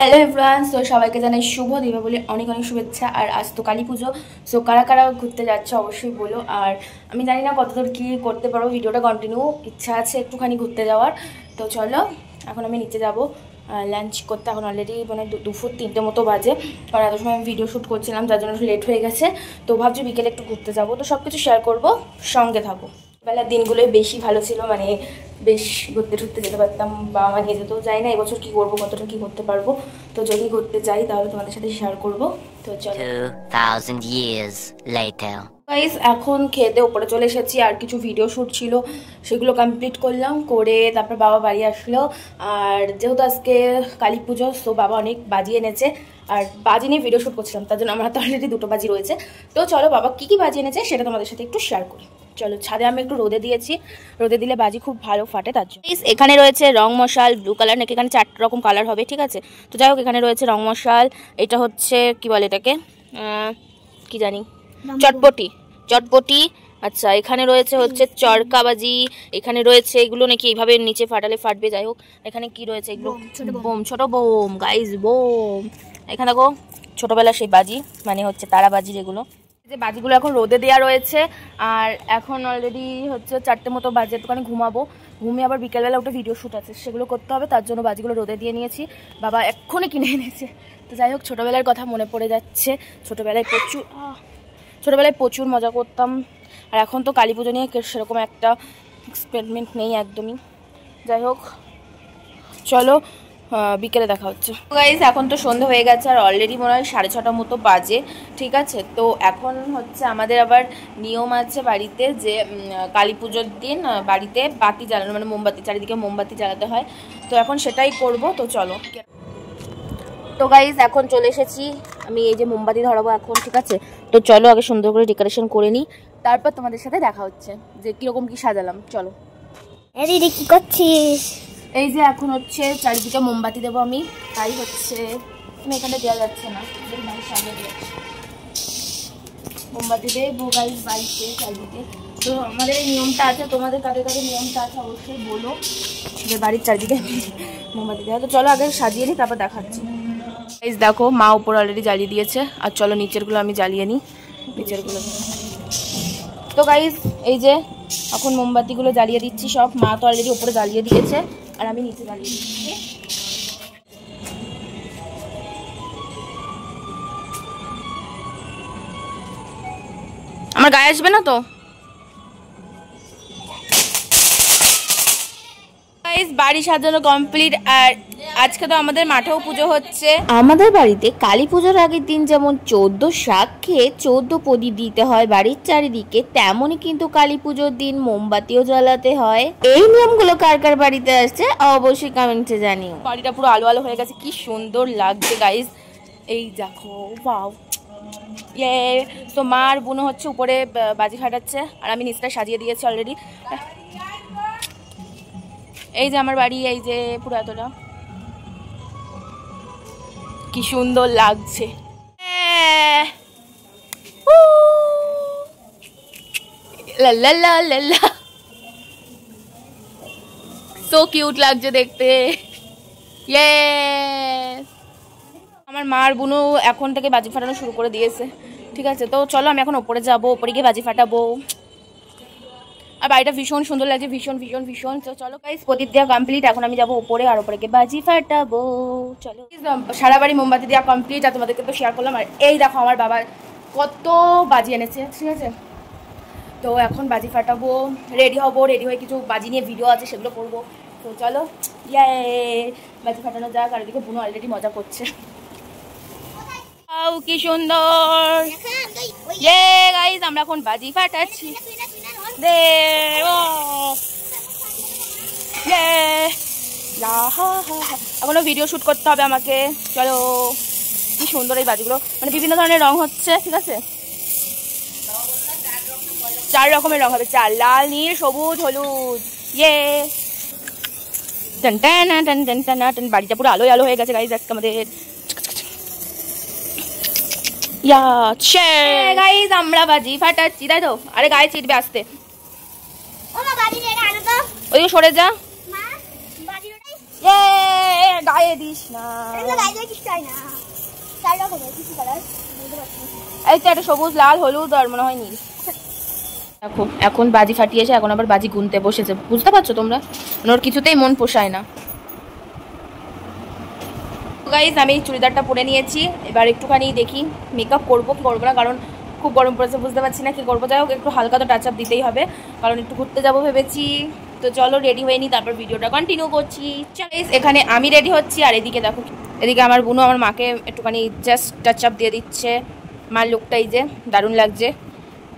Hello everyone, তো সবাইকে জানাই শুভ দীপাবলি, অনেক অনেক শুভেচ্ছা। আর আজ তো কালী পুজো, সো কারা কারা ঘুরতে যাচ্ছে অবশ্যই বলো। আর আমি জানি না কতদূর কী করতে পারবো, ভিডিওটা কন্টিনিউ, ইচ্ছা আছে একটুখানি ঘুরতে যাওয়ার। তো চলো এখন আমি নিচে যাব লাঞ্চ করতে। এখন অলরেডি মানে দুপুর 3টে মতো বাজে, কারণ এত সময় আমি ভিডিও শ্যুট করছিলাম, যার জন্য একটু লেট হয়ে গেছে। তো ভাবছি বিকেলে একটু ঘুরতে যাবো, তো সব কিছু শেয়ার করবো, সঙ্গে থাকো। বেলার দিনগুলোই বেশি ভালো ছিল, মানে বেশ ঘুরতে ঠুরতে যেতে পারতাম, বা আমার নিয়ে যেতেও যাই না। এবছর কী করবো, কতটা কী করতে পারবো, তো যদি ঘুরতে যাই তাহলে তোমাদের সাথে শেয়ার করবো। তো চলো। 2000 years later. গাইস এখন খেতে ওপরে চলে এসেছি, আর কিছু ভিডিও শ্যুট ছিল সেগুলো কমপ্লিট করলাম, করে তারপর বাবা বাড়ি আসলো। আর যেহেতু আজকে কালী পুজো, তো বাবা অনেক বাজি এনেছে, আর বাজি নিয়ে ভিডিও শ্যুট করছিলাম, তার জন্য আমার তো অলরেডি 2টো বাজি রয়েছে। তো চলো বাবা কী কী বাজি এনেছে সেটা তোমাদের সাথে একটু শেয়ার করি। চলো, ছাদে আমি একটু রোদে দিয়েছি, রোদে দিলে বাজি খুব ভালো ফাটে, তার জন্য। এখানে রয়েছে রং মশাল, ব্লু কালার, নাকি এখানে 4 রকম কালার হবে, ঠিক আছে। তো যাই হোক, এখানে রয়েছে রং মশাল, এটা হচ্ছে কি বলে এটাকে, কি জানি, চটপটি চটপটি। আচ্ছা, এখানে রয়েছে হচ্ছে চরকাবাজি, এখানে রয়েছে এগুলো নাকি এইভাবে নিচে ফাটালে ফাটবে। যাই হোক, এখানে কি রয়েছে এগুলো, বোম, ছোট বোম গাইজ, বোম। এখানে দেখো ছোটবেলা সেই বাজি, মানে হচ্ছে তারা বাজি, যেগুলো যে বাজিগুলো এখন রোদে দেওয়া রয়েছে। আর এখন অলরেডি হচ্ছে 4টে মতো বাজে, একটুখানি ঘুমাবো, ঘুমিয়ে আবার বিকেলবেলা ওটা ভিডিও শ্যুট আছে, সেগুলো করতে হবে, তার জন্য বাজিগুলো রোদে দিয়ে নিয়েছি। বাবা এক্ষুনি কিনে এনেছে। তো যাই হোক, ছোটোবেলার কথা মনে পড়ে যাচ্ছে। ছোটোবেলায় প্রচুর মজা করতাম। আর এখন তো কালী পুজো নিয়ে সেরকম একটা এক্সপেরিমেন্ট নেই একদমই। যাই হোক চলো, বিকেলে দেখা হচ্ছে। গাইস এখন তো সন্ধ্যা হয়ে গেছে, আর অলরেডি মনে হয় 6:30 মতো বাজে, ঠিক আছে। তো এখন হচ্ছে আমাদের আবার নিয়ম আছে বাড়িতে, যে কালী পুজোর দিন বাড়িতে বাতি জ্বালানো, মানে মোমবাতি, চারিদিকে মোমবাতি জ্বালাতে হয়। তো এখন সেটাই করব। তো চলো। তো গাইস এখন চলে এসেছি, আমি এই যে মোমবাতি ধরাবো এখন, ঠিক আছে। তো চলো আগে সুন্দর করে ডেকোরেশন করে নিই, তারপর তোমাদের সাথে দেখা হচ্ছে যে কীরকম কি সাজালাম। চলো। দিদি কি করছিস? এই যে এখন হচ্ছে চারিদিকে মোমবাতি দেবো আমি, তাই হচ্ছে এখানে দেওয়া যাচ্ছে না, সামনে দিয়ে মোমবাতি দেবো গাইস বাড়িতে চারিদিকে। তো আমাদের এই নিয়মটা আছে, তোমাদের কাদের কাদের নিয়মটা আছে অবশ্যই বলো, যে বাড়ির চারিদিকে মোমবাতি দেওয়া। তো চলো আগে সাজিয়ে নিই, তারপর দেখাচ্ছি। গাইস দেখো, মা উপর অলরেডি জ্বালিয়ে দিয়েছে, আর চলো নিচেরগুলো আমি জ্বালিয়ে নিই, নিচেরগুলো। তো গাইস এই যে এখন মোমবাতিগুলো জ্বালিয়ে দিচ্ছি সব, মা তো অলরেডি উপরে জ্বালিয়ে দিয়েছে, আর আমি নিচে জ্বালিয়ে দিচ্ছি। আমার গায়ে আসবে না তো। বাড়ি সাজানো কমপ্লিট, আর আজকে তো আমাদের মাঠেও পুজো হচ্ছে। আমাদের বাড়িতে কালী পুজোর আগের দিন যেমন 14 শাক খেয়ে 14 প্রদীপ দিতে হয় বাড়ির চারিদিকে, তেমনই কিন্তু কালী পুজোর দিন মোমবাতিও জ্বালাতে হয়। এই নিয়মগুলো কার কার বাড়িতে আসছে অবশ্যই কমেন্টে জানিও। বাড়িটা পুরো আলো আলো হয়ে গেছে, কি সুন্দর লাগছে গাইস, এই দেখো, ওয়াও। তো মার বোনও হচ্ছে উপরে বাজি ফাটাচ্ছে, আর আমি নিচটা সাজিয়ে দিয়েছি অলরেডি। এই যে আমার বাড়ি, এই যে পুরো এতটা কি সুন্দর লাগছে, সো কিউট লাগছে দেখতে। আমার মার বোনও এখন থেকে বাজি ফাটানো শুরু করে দিয়েছে, ঠিক আছে। তো চলো আমি এখন ওপরে যাবো, ওপরে গিয়ে বাজি ফাটাবো। আর বাড়িটা ভীষণ সুন্দর লাগছে, ভীষণ ভীষণ ভীষণ। তো চলো গাইস, প্রদীপ দেওয়া কমপ্লিট, এখন আমি যাবো উপরে, আর উপরে গিয়ে বাজি ফাটাবো। চলো, সারা বাড়ি মোমবাতি দেওয়া কমপ্লিট, আর তোমাদেরকে তো শেয়ার করলাম। আর এই দেখো আমার বাবা কত বাজি এনেছে, ঠিক আছে। তো এখন বাজি ফাটাবো, রেডি হবো, রেডি হয়ে কিছু বাজি নিয়ে ভিডিও আছে সেগুলো করবো। তো চলো, বাজি ফাটানো যাক। আর এদিকে বোনও অলরেডি মজা করছে, কি সুন্দর। গাইস আমরা এখন বাজি ফাটাচ্ছি, এখনো ভিডিও শুট করতে হবে আমাকে। চলো, কি সুন্দর এই বাজিগুলো, মানে বিভিন্ন ধরনের রং হচ্ছে, ঠিক আছে। 4 রকমের রং হবে, 4, লাল, নীল, সবুজ, হলুদ। বাড়িটা পুরো আলো আলো হয়ে গেছে গাইস আজকে আমাদের। গাইস আমরা বাজি ফাটাচ্ছি, তাই তো। আরে গায়ে চিটবে আসতে, ওই সরে যা। গায়ে দিস না, এই তো একটা সবুজ লাল হলুদ আর মনে হয় নীল। দেখো এখন বাজি ফাটিয়েছে, এখন আবার বাজি গুনতে বসেছে, বুঝতে পারছো তোমরা? ওর কিছুতেই মন পোষায় না। গাইস আমি চুড়িদারটা পরে নিয়েছি, এবার একটুখানি দেখি মেকআপ করবো কি করবো না, কারণ খুব গরম পড়েছে, বুঝতে পারছি না কি করবো। যাই হোক একটু হালকা তো টাচ আপ দিতেই হবে, কারণ একটু ঘুরতে যাবো ভেবেছি। তো চলো রেডি হয়ে নি, তারপর ভিডিওটা কন্টিনিউ করছি। এখানে আমি রেডি হচ্ছি, আর এদিকে দেখো, এদিকে আমার বোনও আমার মাকে একটুখানি জাস্ট টাচ আপ দিয়ে দিচ্ছে। মার লুকটা এই যে দারুণ লাগছে।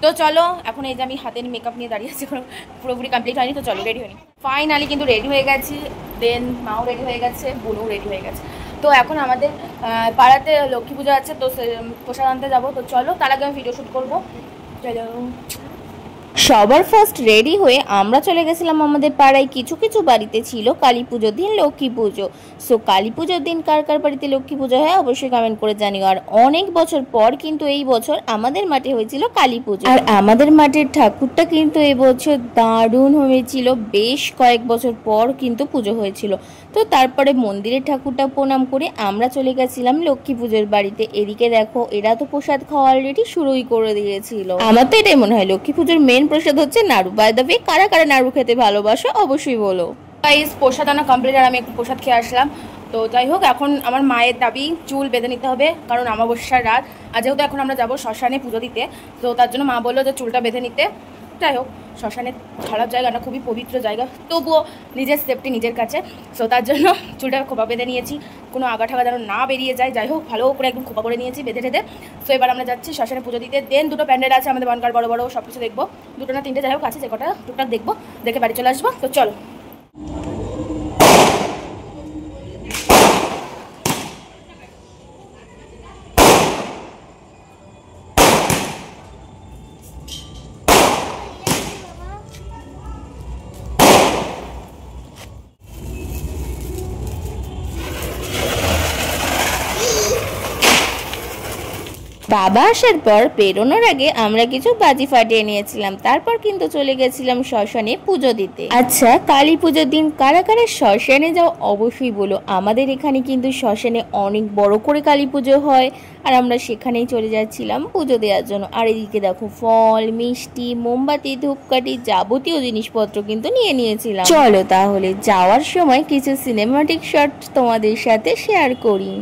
তো চলো এখন এই যে আমি হাতে মেকআপ নিয়ে দাঁড়িয়ে আছি, পুরোপুরি কমপ্লিট হয়নি। তো চলো রেডি হয়নি, ফাইনালি কিন্তু রেডি হয়ে গেছি। দেন মাও রেডি হয়ে গেছে, বোনও রেডি হয়ে গেছে। তো এখন আমাদের পাড়াতে লক্ষ্মী পুজো আছে, তো প্রসাদ আনতে যাবো। তো চলো তার আগে আমি ভিডিও শ্যুট করবো, চলো। সবার ফার্স্ট রেডি হয়ে আমরা চলে গেছিলাম আমাদের পাড়ায়। কিছু কিছু বাড়িতে ছিল কালী পুজোর দিন লক্ষ্মী পুজো। সো কালী পুজোর দিন কার কার বাড়িতে লক্ষ্মী পুজো হয় অবশ্যই কমেন্ট করে জানিও। আর অনেক বছর পর কিন্তু এই বছর আমাদের মাঠে হয়েছিল কালী পুজো, আর আমাদের মাঠের ঠাকুরটা কিন্তু এবছর দারুণ হয়েছিল। বেশ কয়েক বছর পর কিন্তু পুজো হয়েছিল। তো তারপরে মন্দিরের ঠাকুরটা প্রণাম করে আমরা চলে গেছিলাম লক্ষ্মী পুজোর বাড়িতে। এদিকে দেখো এরা তো প্রসাদ খাওয়া অলরেডি শুরুই করে দিয়েছিল। আমার তো এটাই মনে হয় লক্ষ্মী পুজোর মেন প্রসাদ হচ্ছে নাড়ু। বাই দ্য ওয়ে কারা কারা নাড়ু খেতে ভালোবাসো অবশ্যই বলো। গাইস প্রসাদ আনা কমপ্লিট, আর আমি একটু প্রসাদ খেয়ে আসলাম। তো যাই হোক এখন আমার মায়ের দাবি চুল বেঁধে নিতে হবে, কারণ অমাবস্যার রাত, আর যেহেতু এখন আমরা যাবো শ্মশানে পুজো দিতে, তো তার জন্য মা বললো যে চুলটা বেঁধে নিতে। যাই হোক শ্মশানের খারাপ জায়গা না, খুবই পবিত্র জায়গা, তবুও নিজের সেফটি নিজের কাছে। সো তার জন্য চুলটা খোপা বেঁধে নিয়েছি, কোনো আগা ঠাগা যেন না বেরিয়ে যায়। যাই হোক ভালো করে একদম খোপা করে নিয়েছি বেঁধে টেঁধে। সো এবার আমরা যাচ্ছি শ্মশানে পুজো দিতে। দেন দুটো প্যান্ডেল আছে আমাদের বনকার, বড় বড়, সব কিছু দেখবো। দুটো না তিনটে যাই হোক আছে, যে কটা টুকটাক দেখবো, দেখে বাড়ি চলে আসবো। তো চলো। বাবা আসার পর বেরোনোর আগে আমরা কিছু বাজি ফাটিয়ে নিয়েছিলাম, তারপর কিন্তু চলে গেছিলাম শ্মশানে পুজো দিতে। আচ্ছা কালী পুজোর দিন কারা কারা শ্মশানে যাও অবশ্যই বলো। আমাদের এখানে কিন্তু শ্মশানে অনেক বড় করে কালী পুজো হয়, আর আমরা সেখানেই চলে যাচ্ছিলাম পুজো দেওয়ার জন্য। আর এদিকে দেখো ফল মিষ্টি মোমবাতি ধূপকাঠি যাবতীয় জিনিসপত্র কিন্তু নিয়ে নিয়েছিলাম। চলো তাহলে যাওয়ার সময় কিছু সিনেমাটিক শট তোমাদের সাথে শেয়ার করি।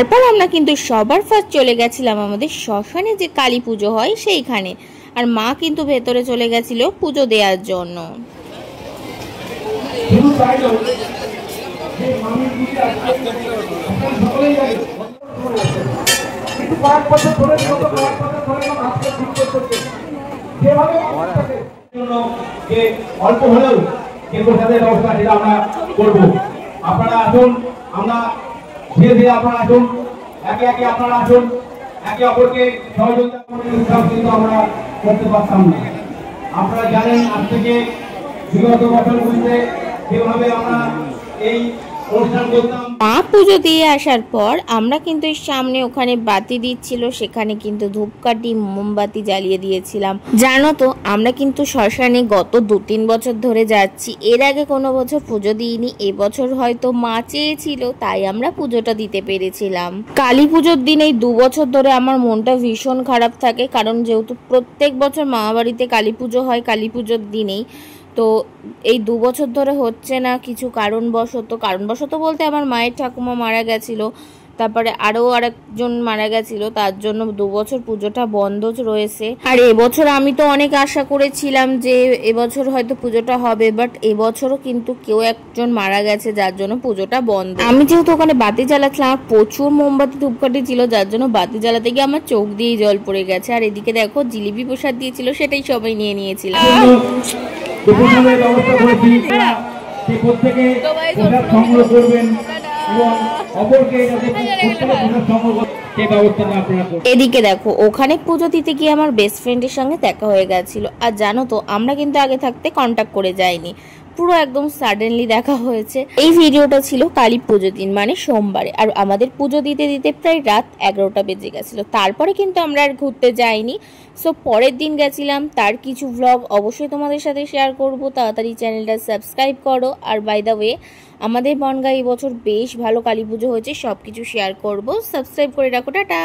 তারপর আমরা কিন্তু সবার ফার্স্ট চলে গেছিলাম আমাদের শ্মশানে যে কালী পুজো হয় সেইখানে, আর মা কিন্তু ভেতরে চলে গেছিল পুজো দেওয়ার জন্য। অল্প হলেও যে প্রসাদের ব্যবস্থা সেটা আমরা করবো। আপনারা আসুন, আমরা ধীরে ধীরে আপনারা আসুন, একে একে আপনারা আসুন, একে অপরকে সহযোগিতা করে উৎসব কিন্তু আমরা করতে পারতাম না। আপনারা জানেন আজ থেকে বিগত বছরগুলিতে যেভাবে আমরা এই অনুষ্ঠান করতাম। মা পুজো দিয়ে আসার পর আমরা কিন্তু সামনে ওখানে বাতি দিচ্ছিল, সেখানে কিন্তু ধূপকাঠি মোমবাতি জ্বালিয়ে দিয়েছিলাম। জানো তো আমরা কিন্তু শ্মশানে গত 2-3 বছর ধরে যাচ্ছি, এর আগে কোনো বছর পুজো দিইনি। এবছর হয়তো মা চেয়েছিল তাই আমরা পুজোটা দিতে পেরেছিলাম। কালী পুজোর দিন এই 2 বছর ধরে আমার মনটা ভীষণ খারাপ থাকে, কারণ যেহেতু প্রত্যেক বছর মামা বাড়িতে কালী পুজো হয় কালী পুজোর দিনেই, তো এই 2 বছর ধরে হচ্ছে না কিছু কারণবশত বলতে আমার মায়ের ঠাকুমা মারা গেছিল, তারপরে আরও আরেকজন মারা গেছিল, তার জন্য 2 বছর পুজোটা বন্ধ রয়েছে। আর এবছর আমি তো অনেক আশা করেছিলাম যে এবছর হয়তো পুজোটা হবে, বাট এবছরও কিন্তু কেউ একজন মারা গেছে যার জন্য পুজোটা বন্ধ। আমি যেহেতু ওখানে বাতি জ্বালাচ্ছিলাম, আর প্রচুর মোমবাতি ধূপকাঠি ছিল, যার জন্য বাতি জ্বালাতে গিয়ে আমার চোখ দিয়ে জল পড়ে গেছে। আর এদিকে দেখো জিলিপি প্রসাদ দিয়েছিল, সেটাই সবাই নিয়ে নিয়েছিলাম। এদিকে দেখো ওখানে পুজো দিতে গিয়ে আমার বেস্ট ফ্রেন্ডের সঙ্গে দেখা হয়ে গেছিল। আর জানো তো আমরা কিন্তু আগে থাকতে কন্ট্যাক্ট করে যাইনি, পুরো একদম সাডেনলি দেখা হয়েছে। এই ভিডিওটা ছিল কালী পুজো দিন, মানে সোমবারে। আর আমাদের পুজো দিতে দিতে প্রায় রাত 11টা বেজে গেছিল। তারপরে কিন্তু আমরা আর ঘুরতে যাইনি। সো পরের দিন গেছিলাম, তার কিছু ভ্লগ অবশ্যই তোমাদের সাথে শেয়ার করব। তাড়াতাড়ি চ্যানেলটা সাবস্ক্রাইব করো। আর বাই দ্য ওয়ে, আমাদের বনগাঁ এই বছর বেশ ভালো কালী পুজো হয়েছে, সবকিছু শেয়ার করব। সাবস্ক্রাইব করে রাখো। টাটা।